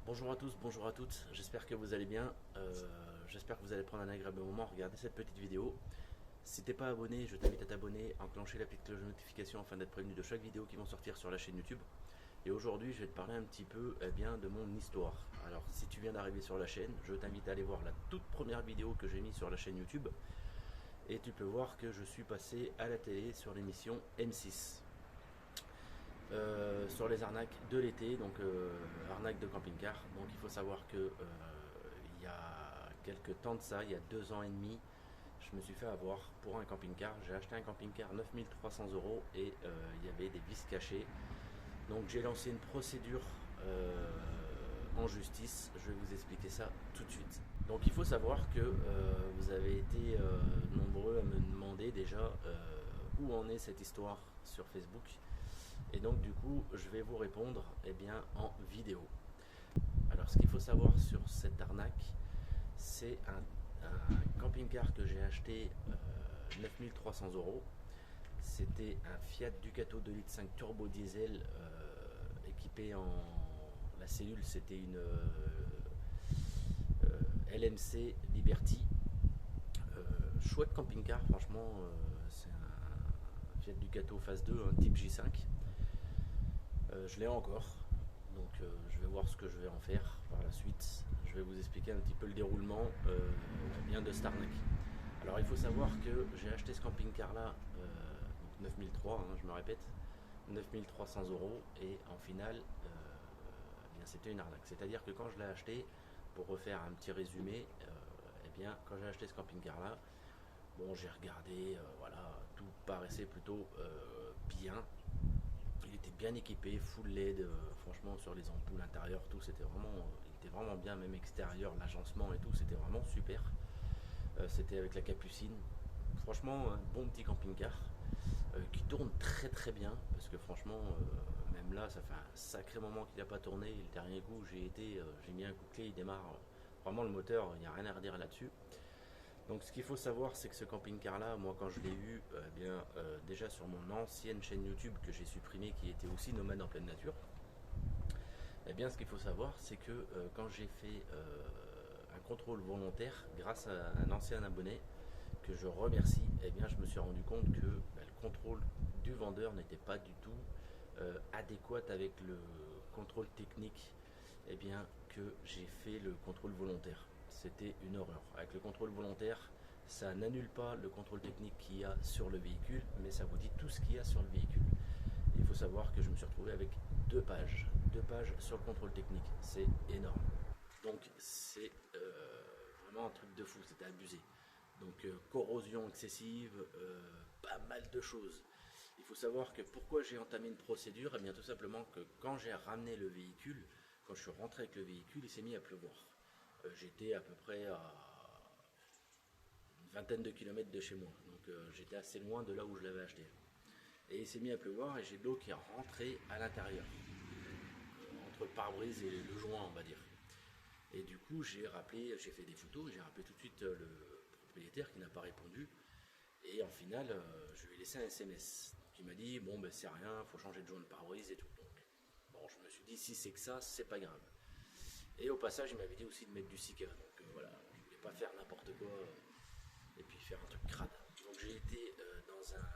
Bonjour à tous, bonjour à toutes, j'espère que vous allez bien, j'espère que vous allez prendre un agréable moment à regarder cette petite vidéo. Si t'es pas abonné, je t'invite à t'abonner, enclencher la petite cloche de notification afin d'être prévenu de chaque vidéo qui vont sortir sur la chaîne YouTube. Et aujourd'hui je vais te parler un petit peu de mon histoire. Alors si tu viens d'arriver sur la chaîne, je t'invite à aller voir la toute première vidéo que j'ai mise sur la chaîne YouTube. Et tu peux voir que je suis passé à la télé sur l'émission M6. Sur les arnaques de l'été, donc arnaques de camping-car. Donc il faut savoir que il y a quelques temps de ça, il y a 2 ans et demi, je me suis fait avoir pour un camping-car. J'ai acheté un camping-car 9300 € et il y avait des vis cachées. Donc j'ai lancé une procédure en justice. Je vais vous expliquer ça tout de suite. Donc il faut savoir que vous avez été nombreux à me demander déjà où en est cette histoire sur Facebook. Et donc du coup, je vais vous répondre en vidéo. Alors ce qu'il faut savoir sur cette arnaque, c'est un camping-car que j'ai acheté 9300 €. C'était un Fiat Ducato 2,5 litres turbo diesel équipé en... La cellule, c'était une LMC Liberty. Chouette camping-car, franchement, c'est un Fiat Ducato phase 2, un type J5. Je l'ai encore, donc je vais voir ce que je vais en faire par la suite. Je vais vous expliquer un petit peu le déroulement de cette arnaque. Alors il faut savoir que j'ai acheté ce camping-car là, 9003, je me répète, 9300 € et en finale, c'était une arnaque. C'est-à-dire que quand je l'ai acheté, pour refaire un petit résumé, quand j'ai acheté ce camping-car là, bon, j'ai regardé, voilà, tout paraissait plutôt bien. Il était bien équipé, full LED, franchement sur les ampoules intérieures, tout, il était vraiment bien, même extérieur, l'agencement et tout, c'était vraiment super. C'était avec la capucine. Franchement, un bon petit camping-car qui tourne très très bien, parce que franchement, même là, ça fait un sacré moment qu'il n'a pas tourné. Le dernier coup, j'ai mis un coup de clé, il démarre. Vraiment, le moteur, il n'y a rien à redire là-dessus. Donc ce qu'il faut savoir, c'est que ce camping-car là, moi quand je l'ai eu, déjà sur mon ancienne chaîne YouTube que j'ai supprimée, qui était aussi Nomade en pleine nature, ce qu'il faut savoir, c'est que quand j'ai fait un contrôle volontaire grâce à un ancien abonné que je remercie, je me suis rendu compte que le contrôle du vendeur n'était pas du tout adéquat avec le contrôle technique que j'ai fait le contrôle volontaire. C'était une horreur. Avec le contrôle volontaire, ça n'annule pas le contrôle technique qu'il y a sur le véhicule, mais ça vous dit tout ce qu'il y a sur le véhicule. Il faut savoir que je me suis retrouvé avec 2 pages sur le contrôle technique. C'est énorme. Donc c'est vraiment un truc de fou, c'était abusé. Donc corrosion excessive, pas mal de choses. Il faut savoir que pourquoi j'ai entamé une procédure, tout simplement que quand j'ai ramené le véhicule, quand je suis rentré avec le véhicule, il s'est mis à pleuvoir. J'étais à peu près à une vingtaine de kilomètres de chez moi, donc j'étais assez loin de là où je l'avais acheté. Et il s'est mis à pleuvoir et j'ai de l'eau qui est rentrée à l'intérieur, entre le pare-brise et le joint, on va dire. Et du coup, j'ai fait des photos, j'ai rappelé tout de suite le propriétaire qui n'a pas répondu. Et en finale, je lui ai laissé un SMS. Donc il m'a dit, bon ben c'est rien, faut changer de joint de pare-brise et tout. Donc, bon, je me suis dit, si c'est que ça, c'est pas grave. Et au passage, il m'avait dit aussi de mettre du Sika. Donc voilà, je voulais pas faire n'importe quoi et puis faire un truc crade. Donc j'ai été dans un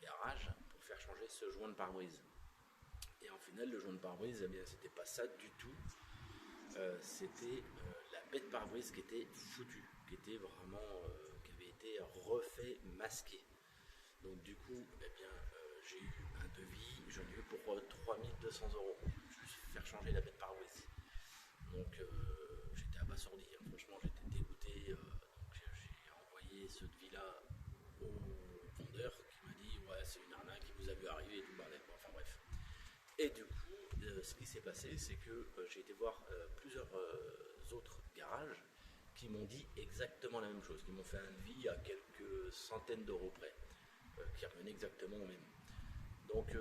garage pour faire changer ce joint de pare-brise. Et en final, le joint de pare-brise, c'était pas ça du tout. C'était la baie de pare-brise qui était foutue, qui était vraiment, qui avait été refait, masqué. Donc du coup, j'ai eu un devis, j'en ai eu pour 3200 €, juste faire changer la baie de pare-brise. Donc j'étais abasourdi, hein. Franchement j'étais dégoûté, donc j'ai envoyé ce devis-là au vendeur qui m'a dit ouais c'est une arnaque qui vous a vu arriver et tout bordel, enfin bref. Et du coup, ce qui s'est passé, c'est que j'ai été voir plusieurs autres garages qui m'ont dit exactement la même chose, qui m'ont fait un devis à quelques centaines d'euros près, qui revenait exactement au même. Donc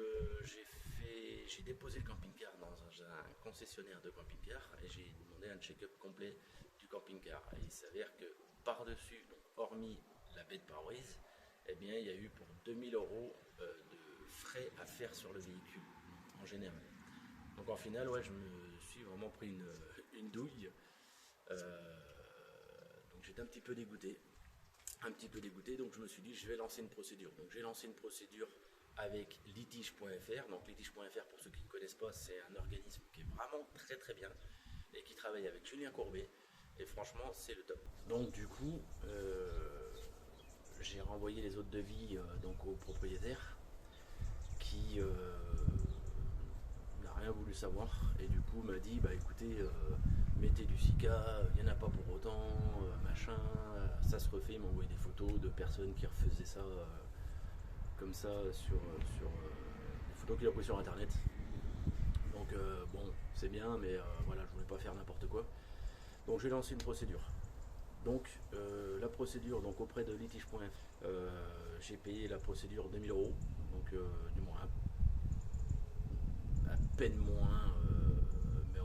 j'ai déposé le camping-car dans un concessionnaire de camping-car et j'ai demandé un check-up complet du camping-car. Et il s'avère que par-dessus, donc hormis la baie de pare-brise, il y a eu pour 2000 € de frais à faire sur le véhicule en général. Donc en finale, ouais, je me suis vraiment pris une douille. Donc j'étais un petit peu dégoûté. Donc je me suis dit, je vais lancer une procédure. Donc j'ai lancé une procédure avec litige.fr. Donc litige.fr, pour ceux qui ne connaissent pas, c'est un organisme qui est vraiment très très bien et qui travaille avec Julien Courbet. Et franchement, c'est le top. Donc du coup, j'ai renvoyé les autres devis donc au propriétaire qui n'a rien voulu savoir et du coup m'a dit bah écoutez mettez du Sika, il n'y en a pas pour autant, machin, ça se refait, il m'a envoyé des photos de personnes qui refaisaient ça comme ça sur des photos qu'il a prises sur internet. Donc bon c'est bien mais voilà je voulais pas faire n'importe quoi. Donc j'ai lancé une procédure. Donc la procédure donc auprès de litige.fr, j'ai payé la procédure 2000 euros, donc du moins à peine moins, mais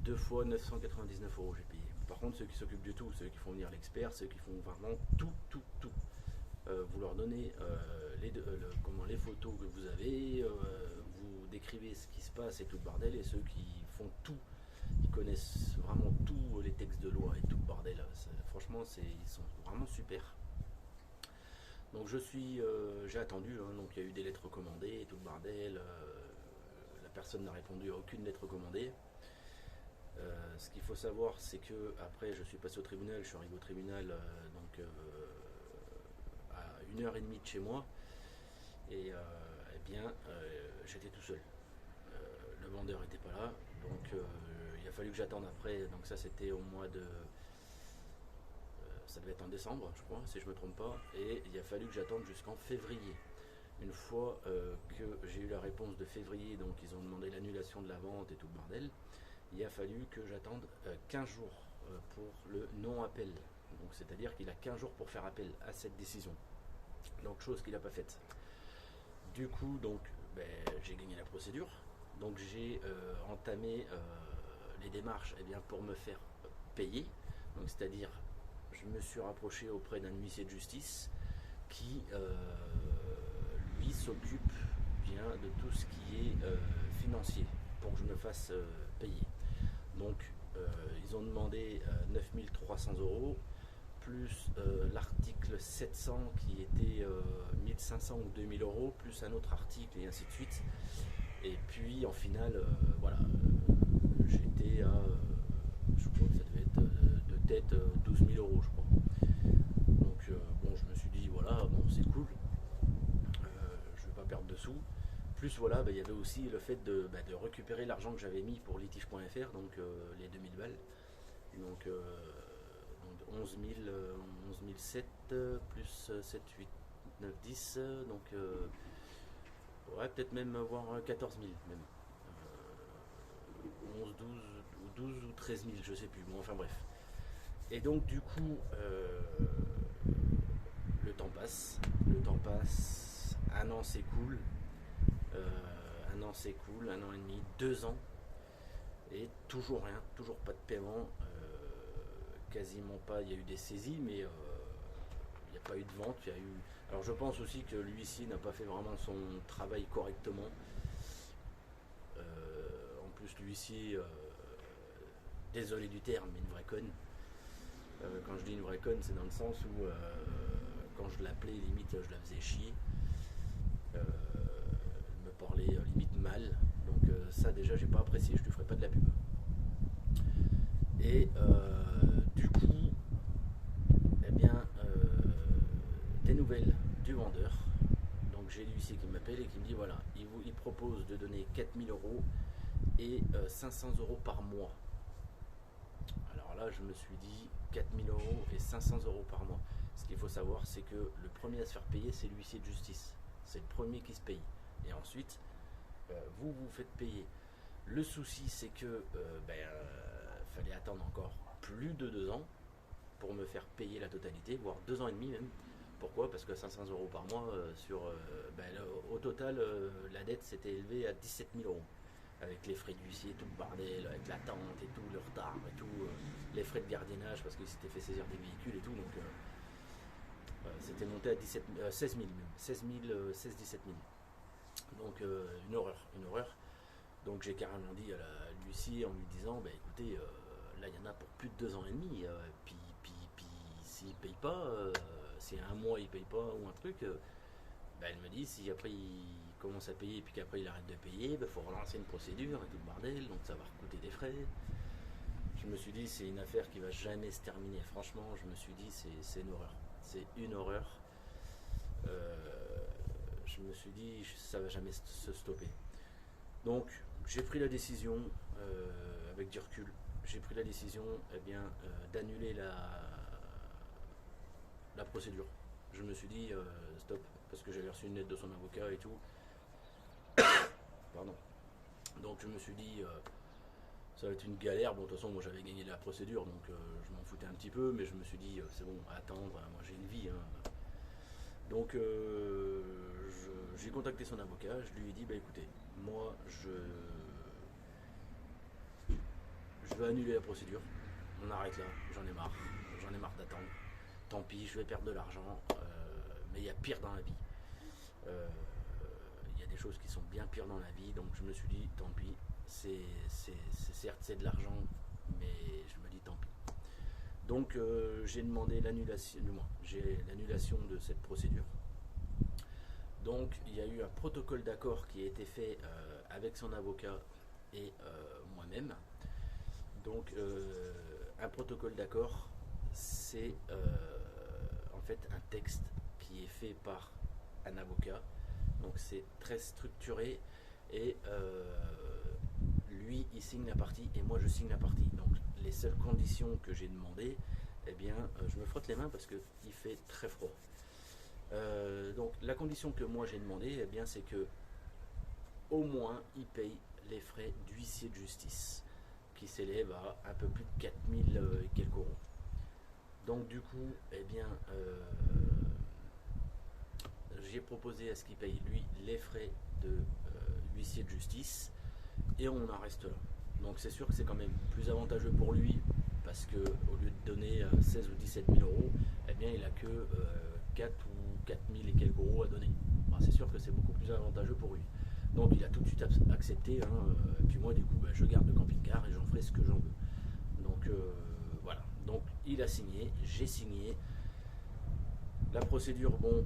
2 fois 999 euros j'ai payé. Par contre ceux qui s'occupent de tout, ceux qui font venir l'expert, ceux qui font vraiment tout, vous leur donnez les photos que vous avez, vous décrivez ce qui se passe et tout le bordel, et ceux qui font tout, ils connaissent vraiment tous les textes de loi et tout le bordel. Franchement, ils sont vraiment super. Donc j'ai attendu, hein, donc il y a eu des lettres recommandées et tout le bordel. La personne n'a répondu à aucune lettre recommandée. Ce qu'il faut savoir, c'est que après je suis passé au tribunal, je suis arrivé au tribunal donc à 1h30 de chez moi, et eh bien j'étais tout seul. Le vendeur n'était pas là, donc il a fallu que j'attende après. Donc ça c'était au mois de ça devait être en décembre je crois si je me trompe pas, et il a fallu que j'attende jusqu'en février. Une fois que j'ai eu la réponse de février, donc ils ont demandé l'annulation de la vente et tout le bordel, il a fallu que j'attende 15 jours pour le non-appel. Donc c'est-à-dire qu'il a 15 jours pour faire appel à cette décision. Donc chose qu'il n'a pas faite. Du coup donc j'ai gagné la procédure. Donc j'ai entamé les démarches pour me faire payer. Donc c'est-à-dire je me suis rapproché auprès d'un huissier de justice qui lui s'occupe bien de tout ce qui est financier pour que je me fasse payer. Donc ils ont demandé 9300 euros plus l'article 700 qui était 1500 ou 2000 euros plus un autre article et ainsi de suite. Et puis en finale voilà, j'étais à je crois que ça devait être de tête 12 000 euros je crois. Donc bon je me suis dit voilà bon c'est cool, je vais pas perdre de sous. Plus voilà, il y avait aussi le fait de récupérer l'argent que j'avais mis pour litige.fr, donc les 2000 balles. Donc 11 007 plus 7, 8, 9, 10, donc ouais, peut-être même voir 14 000 même. 11, 12 ou 13 000, je sais plus, bon enfin bref. Et donc du coup, le temps passe, un an s'écoule. Un an s'écoule, 1 an et demi, 2 ans, et toujours rien, toujours pas de paiement, quasiment pas. Il y a eu des saisies, mais il n'y a pas eu de vente. Alors je pense aussi que l'huissier n'a pas fait vraiment son travail correctement. En plus l'huissier, désolé du terme, mais une vraie conne. Quand je dis une vraie conne, c'est dans le sens où quand je l'appelais, limite je la faisais chier. Parlait limite mal, donc ça déjà j'ai pas apprécié, je lui ferai pas de la pub. Et du coup des nouvelles du vendeur. Donc j'ai l'huissier qui m'appelle et qui me dit voilà, il propose de donner 4000 euros et 500 euros par mois. Alors là je me suis dit 4000 euros et 500 euros par mois. Ce qu'il faut savoir, c'est que le premier à se faire payer, c'est l'huissier de justice, c'est le premier qui se paye. Et ensuite, vous faites payer. Le souci, c'est que fallait attendre encore plus de 2 ans pour me faire payer la totalité, voire 2 ans et demi même. Pourquoi? Parce que 500 euros par mois, au total, la dette s'était élevée à 17 000 euros. Avec les frais d'huissier, tout le bordel, avec l'attente et tout, le retard et tout, les frais de gardiennage parce qu'il s'était fait saisir des véhicules et tout. Donc c'était monté à 16 000 même. 16 000, 16-17 000. Donc une horreur. Donc j'ai carrément dit à Lucie en lui disant, bah écoutez, là il y en a pour plus de 2 ans et demi, puis s'il paye pas, si un mois il paye pas ou un truc, bah, elle me dit si après il commence à payer et puis qu'après il arrête de payer, il faut relancer une procédure et tout le bordel, donc ça va coûter des frais. Je me suis dit c'est une affaire qui va jamais se terminer. Franchement, je me suis dit c'est une horreur. C'est une horreur. Euh, je me suis dit ça va jamais se stopper. Donc j'ai pris la décision, avec du recul, j'ai pris la décision d'annuler la procédure. Je me suis dit stop, parce que j'avais reçu une lettre de son avocat et tout. Pardon. Donc je me suis dit ça va être une galère. Bon, de toute façon, moi j'avais gagné la procédure, donc je m'en foutais un petit peu, mais je me suis dit c'est bon, attendre, moi j'ai une vie. Hein. Donc j'ai contacté son avocat, je lui ai dit bah écoutez, moi je veux annuler la procédure, on arrête là, j'en ai marre d'attendre. Tant pis, je vais perdre de l'argent, mais il y a pire dans la vie. Il y a des choses qui sont bien pires dans la vie, donc je me suis dit tant pis, certes c'est de l'argent, mais je me dis tant pis. Donc j'ai demandé l'annulation, du moins, j'ai l'annulation de cette procédure. Donc il y a eu un protocole d'accord qui a été fait avec son avocat et moi-même. Donc un protocole d'accord, c'est en fait un texte qui est fait par un avocat. Donc c'est très structuré et lui il signe la partie et moi je signe la partie. Donc les seules conditions que j'ai demandées, eh bien je me frotte les mains parce qu'il fait très froid. Donc la condition que moi j'ai demandé, eh bien c'est que au moins il paye les frais d'huissier de justice qui s'élèvent à un peu plus de 4000 et quelques euros. Donc du coup, eh bien j'ai proposé à ce qu'il paye lui les frais de huissier de justice et on en reste là. Donc c'est sûr que c'est quand même plus avantageux pour lui parce que au lieu de donner 16 ou 17 000 euros, eh bien il a que 4 ou 4 000 et quelques euros à donner. Alors, c'est sûr que c'est beaucoup plus avantageux pour lui. Donc il a tout de suite accepté. Et puis moi du coup je garde le camping-car et j'en ferai ce que j'en veux. Donc voilà. Donc il a signé, j'ai signé. La procédure, bon,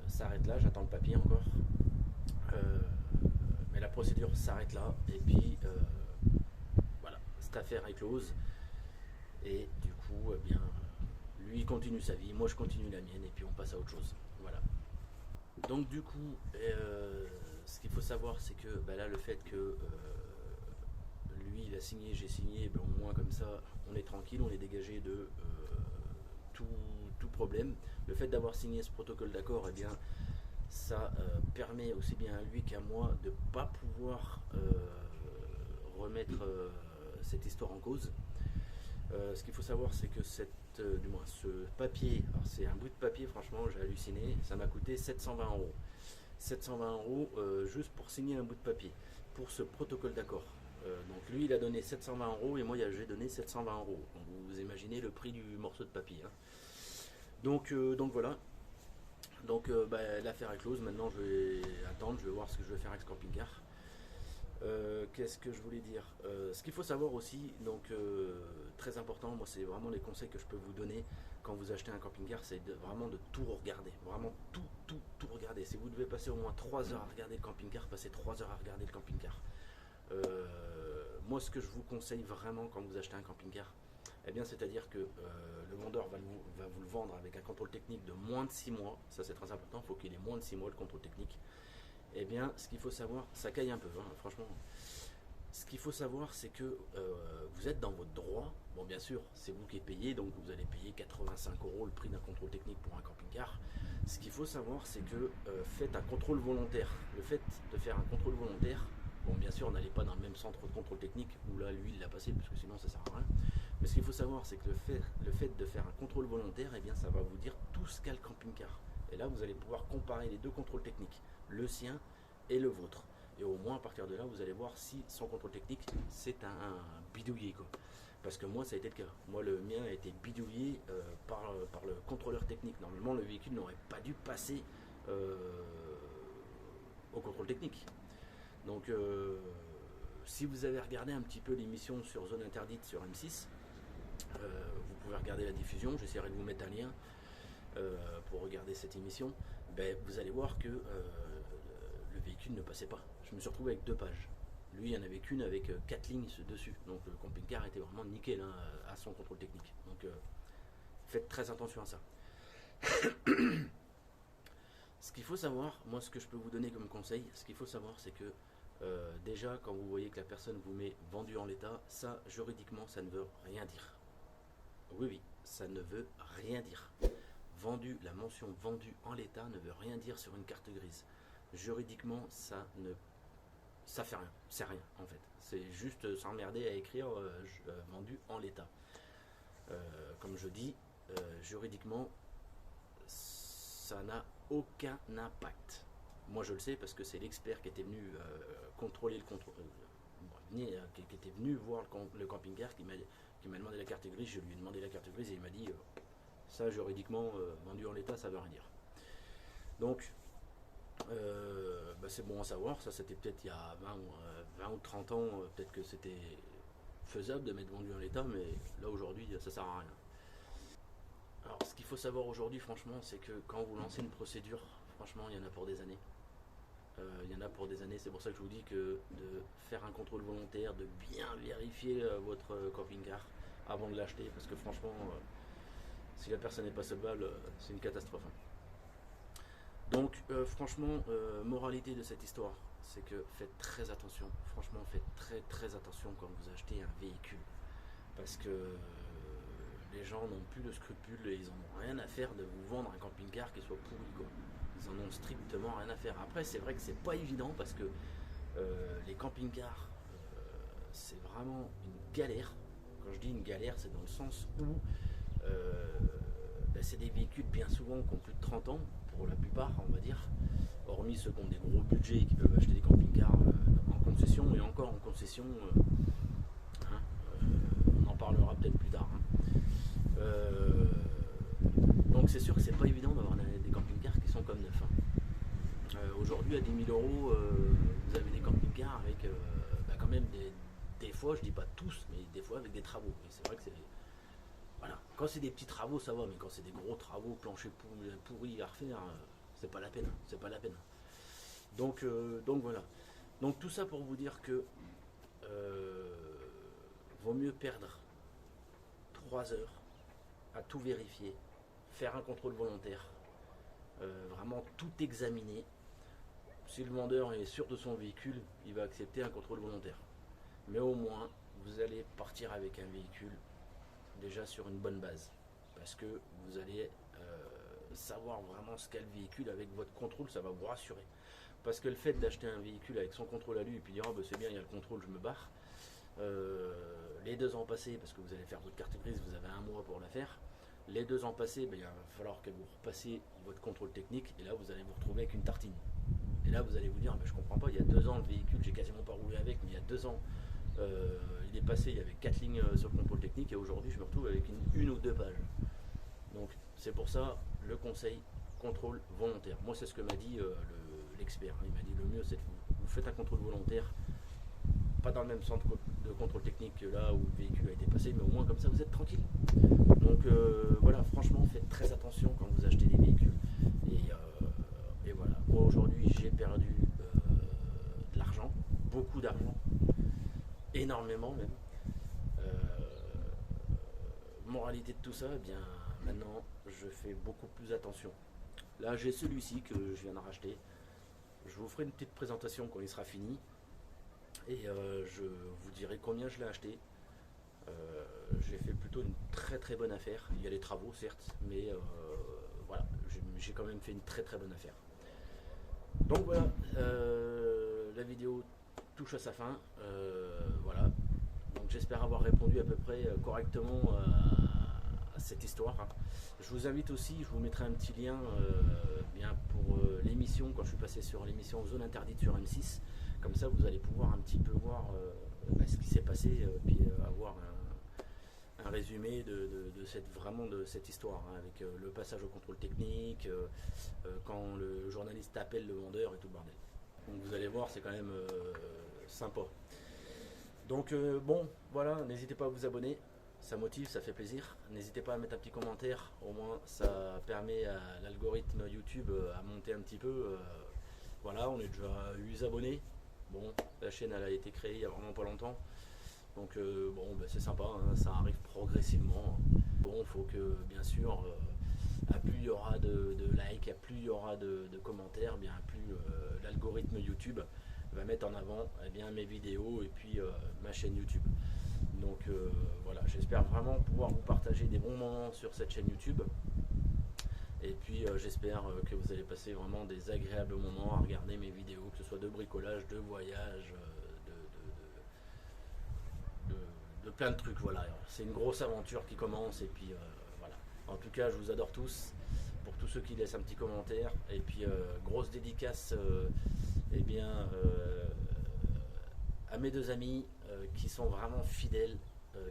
s'arrête là, j'attends le papier encore. Mais la procédure s'arrête là. Et puis voilà, cette affaire est close. Et du coup, eh bien, lui il continue sa vie, moi je continue la mienne et puis on passe à autre chose. Voilà. Donc du coup, ce qu'il faut savoir, c'est que là, le fait que lui il a signé, j'ai signé, au moins comme ça, on est tranquille, on est dégagé de tout problème. Le fait d'avoir signé ce protocole d'accord, eh bien, ça permet aussi bien à lui qu'à moi de ne pas pouvoir remettre cette histoire en cause. Ce qu'il faut savoir, c'est que du moins ce papier, c'est un bout de papier, franchement j'ai halluciné, ça m'a coûté 720 euros. 720 euros juste pour signer un bout de papier, pour ce protocole d'accord. Donc lui il a donné 720 euros et moi j'ai donné 720 euros. Donc vous imaginez le prix du morceau de papier. Hein. Donc voilà. Donc l'affaire est close, maintenant je vais attendre, je vais voir ce que je vais faire avec ce camping-car. Qu'est-ce que je voulais dire, ce qu'il faut savoir aussi, donc très important, moi c'est vraiment les conseils que je peux vous donner quand vous achetez un camping-car, c'est vraiment de tout regarder, vraiment tout regarder. Si vous devez passer au moins 3 heures à regarder le camping-car, passez 3 heures à regarder le camping-car. Moi ce que je vous conseille vraiment quand vous achetez un camping-car, eh bien c'est-à-dire que le vendeur va vous le vendre avec un contrôle technique de moins de 6 mois, ça c'est très important, il faut qu'il ait moins de 6 mois le contrôle technique. Eh bien, ce qu'il faut savoir, ça caille un peu, hein, franchement. Ce qu'il faut savoir, c'est que vous êtes dans votre droit. Bon, bien sûr, c'est vous qui payez, donc vous allez payer 85 euros le prix d'un contrôle technique pour un camping-car. Ce qu'il faut savoir, c'est que faites un contrôle volontaire. Le fait de faire un contrôle volontaire, bon, bien sûr, on n'allait pas dans le même centre de contrôle technique où là, lui, il l'a passé, parce que sinon, ça sert à rien. Mais ce qu'il faut savoir, c'est que le fait de faire un contrôle volontaire, eh bien, ça va vous dire tout ce qu'a le camping-car. Et là, vous allez pouvoir comparer les deux contrôles techniques, le sien et le vôtre. Et au moins, à partir de là, vous allez voir si son contrôle technique, c'est un bidouillé, quoi. Parce que moi, ça a été le cas. Moi, le mien a été bidouillé par le contrôleur technique. Normalement, le véhicule n'aurait pas dû passer au contrôle technique. Donc si vous avez regardé un petit peu l'émission sur Zone Interdite sur M6, vous pouvez regarder la diffusion, j'essaierai de vous mettre un lien pour regarder cette émission. Ben, vous allez voir que le véhicule ne passait pas. Je me suis retrouvé avec 2 pages. Lui, il n'y en avait qu'une avec 4 lignes dessus. Donc le camping-car était vraiment nickel hein, à son contrôle technique. Donc faites très attention à ça. Ce qu'il faut savoir, moi ce que je peux vous donner comme conseil, ce qu'il faut savoir c'est que déjà quand vous voyez que la personne vous met vendu en l'état, ça juridiquement ça ne veut rien dire. Oui oui, ça ne veut rien dire. Vendu, la mention vendu en l'état ne veut rien dire sur une carte grise. Juridiquement ça fait rien, c'est rien en fait. C'est juste s'emmerder à écrire vendu en l'état. Comme je dis, juridiquement ça n'a aucun impact. Moi je le sais parce que c'est l'expert qui était venu contrôler le contrôle, qui était venu voir le camping-car qui m'a demandé la carte grise. Je lui ai demandé la carte grise et il m'a dit ça juridiquement vendu en l'état ça veut rien dire. Donc c'est bon à savoir. Ça c'était peut-être il y a 20 ou 30 ans, peut-être que c'était faisable de mettre vendu en l'état, mais là aujourd'hui ça sert à rien. Alors ce qu'il faut savoir aujourd'hui franchement c'est que quand vous lancez une procédure, franchement il y en a pour des années. Il y en a pour des années, c'est pour ça que je vous dis que de faire un contrôle volontaire, de bien vérifier votre camping-car avant de l'acheter, parce que franchement si la personne n'est pas solvable, c'est une catastrophe. Donc franchement, moralité de cette histoire, c'est que faites très attention, franchement faites très attention quand vous achetez un véhicule, parce que les gens n'ont plus de scrupules et ils en ont rien à faire de vous vendre un camping-car qui soit pourri quoi. Ils en ont strictement rien à faire. Après c'est vrai que c'est pas évident parce que les camping-cars c'est vraiment une galère. Quand je dis une galère, c'est dans le sens où c'est des véhicules bien souvent qui ont plus de 30 ans pour la plupart on va dire, hormis ceux qui ont des gros budgets et qui peuvent acheter des camping-cars en concession, et encore en concession on en parlera peut-être plus tard. Donc c'est sûr que c'est pas évident d'avoir des camping-cars qui sont comme neufs. Aujourd'hui à 10 000 euros, vous avez des camping-cars avec quand même des fois, je dis pas tous, mais des fois avec des travaux. Et c'est vrai que c'est voilà. Quand c'est des petits travaux, ça va, mais quand c'est des gros travaux, planchers pourris à refaire, c'est pas la peine. C'est pas la peine. Donc voilà. Donc tout ça pour vous dire que vaut mieux perdre 3 heures à tout vérifier, faire un contrôle volontaire, vraiment tout examiner. Si le vendeur est sûr de son véhicule, il va accepter un contrôle volontaire. Mais au moins, vous allez partir avec un véhicule déjà sur une bonne base, parce que vous allez savoir vraiment ce qu'a le véhicule avec votre contrôle, ça va vous rassurer. Parce que le fait d'acheter un véhicule avec son contrôle à lui et puis dire oh, c'est bien, il y a le contrôle, je me barre, les 2 ans passés, parce que vous allez faire votre carte grise, vous avez 1 mois pour la faire. Les 2 ans passés, il va falloir que vous repassiez votre contrôle technique, et là vous allez vous retrouver avec une tartine. Et là vous allez vous dire je comprends pas, il y a 2 ans le véhicule, j'ai quasiment pas roulé avec, mais il y a 2 ans il est passé, il y avait 4 lignes sur le contrôle technique, et aujourd'hui je me retrouve avec une ou 2 pages. Donc c'est pour ça le conseil contrôle volontaire. Moi c'est ce que m'a dit l'expert. Il m'a dit le mieux c'est que vous faites un contrôle volontaire, pas dans le même centre de contrôle technique que là où le véhicule a été passé, mais au moins comme ça vous êtes tranquille. Donc voilà, franchement faites très attention quand vous achetez des véhicules. Et voilà, moi aujourd'hui j'ai perdu de l'argent, beaucoup d'argent, énormément même. Moralité de tout ça, eh bien maintenant je fais beaucoup plus attention. Là j'ai celui-ci que je viens de racheter. Je vous ferai une petite présentation quand il sera fini, et je vous dirai combien je l'ai acheté. J'ai fait plutôt une très bonne affaire. Il y a les travaux certes, mais voilà, j'ai quand même fait une très bonne affaire. Donc voilà, la vidéo touche à sa fin. Voilà, donc j'espère avoir répondu à peu près correctement à cette histoire. Je vous invite aussi, je vous mettrai un petit lien bien pour l'émission, quand je suis passé sur l'émission Zone Interdite sur M6. Comme ça vous allez pouvoir un petit peu voir ce qui s'est passé, puis avoir un résumé de cette histoire, avec le passage au contrôle technique, quand le journaliste appelle le vendeur et tout le bordel. Donc vous allez voir, c'est quand même sympa. Donc bon, voilà, n'hésitez pas à vous abonner, ça motive, ça fait plaisir. N'hésitez pas à mettre un petit commentaire, au moins ça permet à l'algorithme YouTube à monter un petit peu. Voilà, on est déjà à 8 abonnés. Bon, la chaîne elle a été créée il y a vraiment pas longtemps. Donc bon, ben, c'est sympa, hein, ça arrive progressivement. Bon, il faut que bien sûr, à plus il y aura de likes, à plus il y aura de commentaires, bien plus l'algorithme YouTube va mettre en avant eh bien, mes vidéos et puis ma chaîne YouTube. Donc voilà, j'espère vraiment pouvoir vous partager des bons moments sur cette chaîne YouTube. Et puis j'espère que vous allez passer vraiment des agréables moments à regarder mes vidéos, que ce soit de bricolage, de voyage, de plein de trucs. Voilà, c'est une grosse aventure qui commence et puis voilà. En tout cas, je vous adore tous. Pour tous ceux qui laissent un petit commentaire et puis grosse dédicace eh bien, à mes deux amis qui sont vraiment fidèles,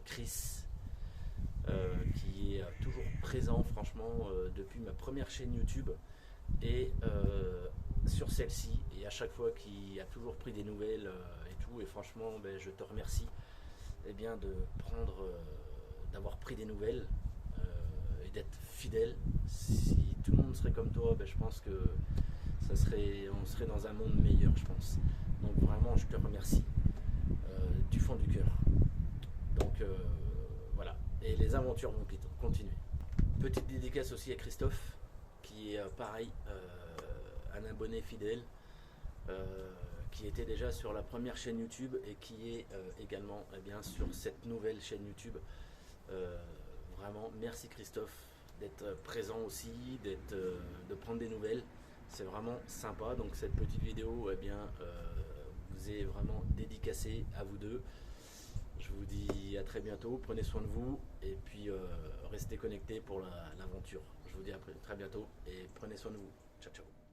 Chris qui est toujours présent franchement depuis ma première chaîne YouTube et sur celle-ci et à chaque fois qui a toujours pris des nouvelles et tout et franchement ben, je te remercie eh bien, de prendre d'avoir pris des nouvelles et d'être fidèle. Si tout le monde serait comme toi, ben, je pense que on serait dans un monde meilleur, je pense. Donc vraiment, je te remercie du fond du cœur. Donc voilà. Et les aventures vont continuer. Petite dédicace aussi à Christophe, qui est pareil, un abonné fidèle, qui était déjà sur la première chaîne YouTube et qui est également eh bien, sur cette nouvelle chaîne YouTube. Vraiment, merci Christophe d'être présent aussi, de prendre des nouvelles. C'est vraiment sympa. Donc cette petite vidéo eh bien, vous est vraiment dédicacée à vous deux. Je vous dis à très bientôt, prenez soin de vous et puis restez connectés pour l'aventure. Je vous dis à très bientôt et prenez soin de vous. Ciao ciao.